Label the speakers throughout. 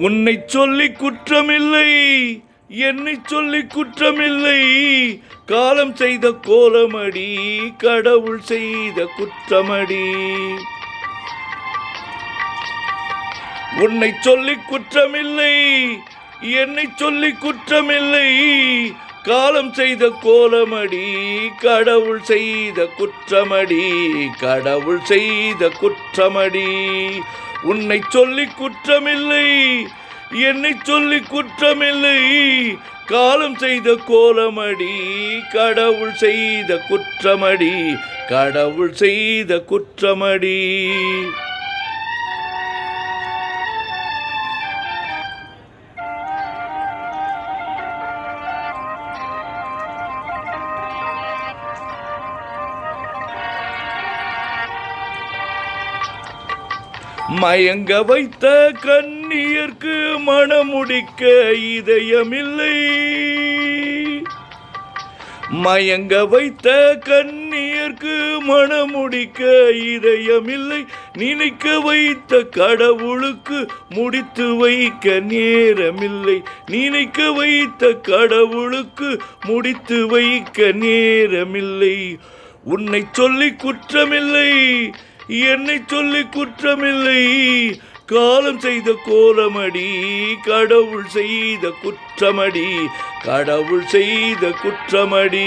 Speaker 1: உன்னை சொல்லி குற்றமில்லை, என்னை சொல்லி குற்றமில்லை, காலம் செய்த கோலமடி, கடவுள் செய்த குற்றமடி. உன்னை சொல்லி குற்றமில்லை, என்னை சொல்லி குற்றமில்லை, காலம் செய்த கோலமடி, கடவுள் செய்த குற்றமடி, கடவுள் செய்த குற்றமடி. உன்னை சொல்லி குற்றமில்லை, என்னை சொல்லி குற்றமில்லை, காலம் செய்த கோலமடி, கடவுள் செய்த குற்றமடி, கடவுள் செய்த குற்றமடி. மயங்க வைத்த கண்ணியர்க்கு மணமுடிக்க இதயமில்லை, மயங்க வைத்த கண்ணியர்க்கு மணமுடிக்க இதயமில்லை, நினைக்க வைத்த கடவுளுக்கு முடித்து வைக்க நேரமில்லை, நினைக்க வைத்த கடவுளுக்கு முடித்து வைக்க நேரமில்லை. உன்னை சொல்லி குற்றமில்லை, என்னை சொல்லி குற்றமில்லை, காலம் செய்த கோலமடி, கடவுள் செய்த குற்றமடி, கடவுள் செய்த குற்றமடி.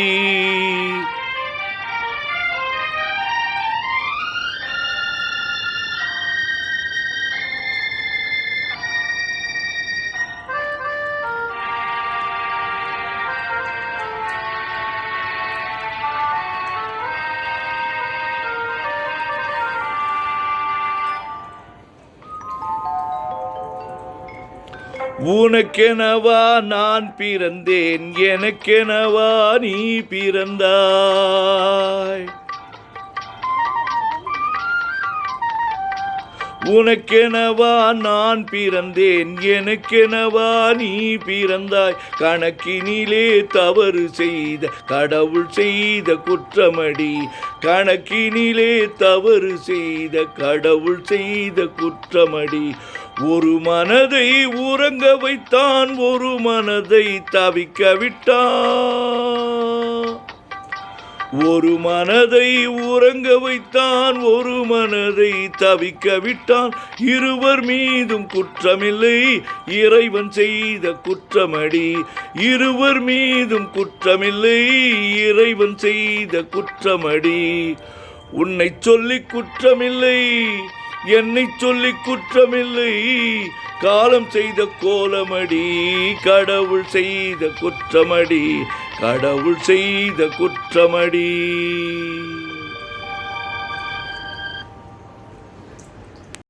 Speaker 1: உனக்கெனவா நான் பிறந்தேன், எனக்கெனவா நீ பிறந்தாய். உனக்கெனவா நான் பிறந்தேன், எனக்கெனவா நீ பிறந்தாய். கணக்கினிலே தவறு செய்த கடவுள் செய்த குற்றமடி, கணக்கினிலே தவறு செய்த கடவுள் செய்த குற்றமடி. ஒரு மனதை உறங்க வைத்தான், ஒரு மனதை தவிக்க விட்டான். ஒரு மனதை உறங்க வைத்தான், ஒரு மனதை தவிக்க விட்டான். இருவர் மீதும் குற்றமில்லை, இறைவன் செய்த குற்றமடி. இருவர் மீதும் குற்றமில்லை, இறைவன் செய்த குற்றமடி. உன்னை சொல்லி குற்றமில்லை, என்னை சொல்லி குற்றமில்லை, காலம் செய்த கோலமடி, கடவுள் செய்த குற்றமடி, கடவுள் செய்த குற்றமடி.